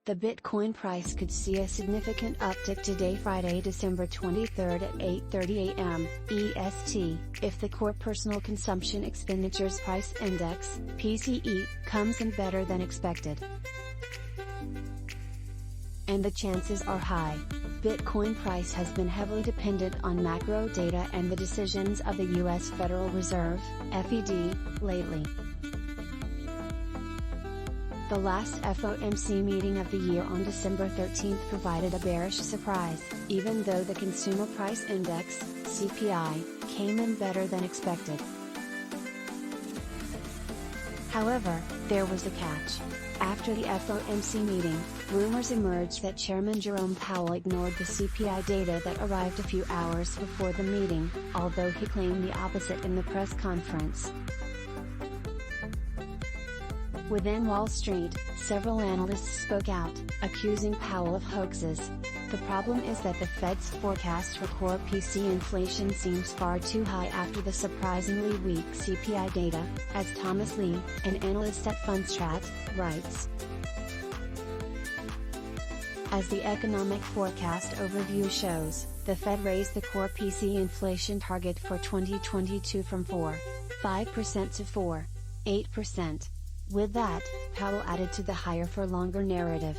The Bitcoin price could see a significant uptick today, Friday, December 23 at 8:30 a.m. EST, if the Core Personal Consumption Expenditures Price Index (PCE) comes in better than expected. And the chances are high. Bitcoin price has been heavily dependent on macro data and the decisions of the U.S. Federal Reserve, FED, lately. The last FOMC meeting of the year on December 13 provided a bearish surprise, even though the Consumer Price Index, CPI, came in better than expected. However, there was a catch. After the FOMC meeting, rumors emerged that Chairman Jerome Powell ignored the CPI data that arrived a few hours before the meeting, although he claimed the opposite in the press conference. Within Wall Street, several analysts spoke out, accusing Powell of hoaxes. The problem is that the Fed's forecast for core PCE inflation seems far too high after the surprisingly weak CPI data, as Thomas Lee, an analyst at Fundstrat, writes. As the economic forecast overview shows, the Fed raised the core PCE inflation target for 2022 from 4.5% to 4.8%. With that, Powell added to the higher for longer narrative.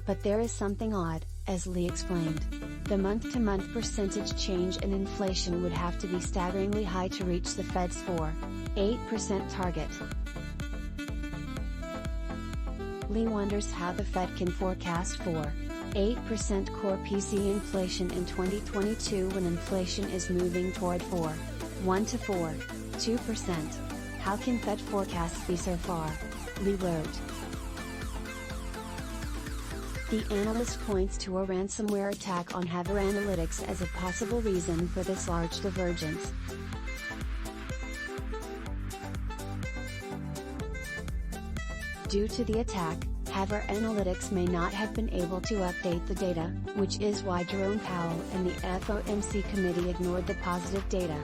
But there is something odd, as Lee explained. The month-to-month percentage change in inflation would have to be staggeringly high to reach the Fed's 4.8% target. Lee wonders how the Fed can forecast 4.8% core PCE inflation in 2022 when inflation is moving toward 4.1 to 4.2%. How can Fed forecasts be so far? Lee wrote. The analyst points to a ransomware attack on Haver Analytics as a possible reason for this large divergence. Due to the attack, Haver Analytics may not have been able to update the data, which is why Jerome Powell and the FOMC committee ignored the positive data.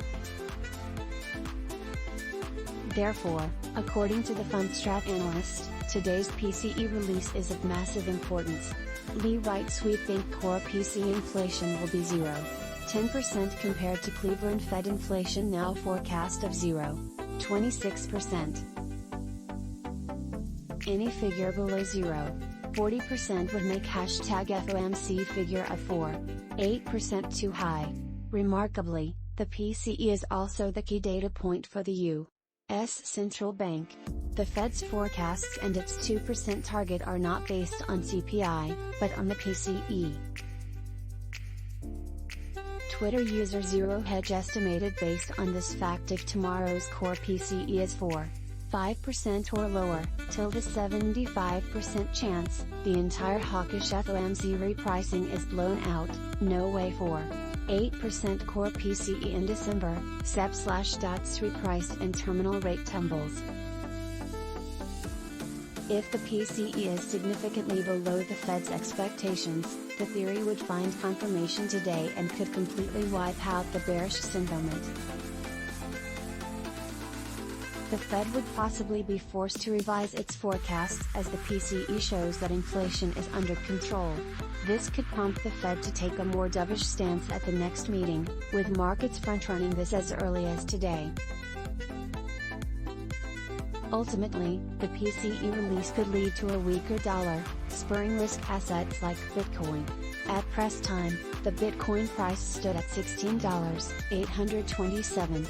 Therefore, according to the Fundstrat analyst, today's PCE release is of massive importance. Lee writes, we think core PCE inflation will be 0.10% compared to Cleveland Fed inflation now forecast of 0.26%. Any figure below 0.40% would make #FOMC figure of 4.8% too high. Remarkably, the PCE is also the key data point for the U.S. Central Bank. The Fed's forecasts and its 2% target are not based on CPI, but on the PCE. Twitter user ZeroHedge estimated based on this fact if tomorrow's core PCE is 4.5% or lower, till the 75% chance, the entire hawkish FOMC repricing is blown out, no way 4.8% core PCE in December, SEP/DOTS repriced and terminal rate tumbles. If the PCE is significantly below the Fed's expectations, the theory would find confirmation today and could completely wipe out the bearish sentiment. The Fed would possibly be forced to revise its forecasts as the PCE shows that inflation is under control. This could prompt the Fed to take a more dovish stance at the next meeting, with markets front-running this as early as today. Ultimately, the PCE release could lead to a weaker dollar, spurring risk assets like Bitcoin. At press time, the Bitcoin price stood at $16,827.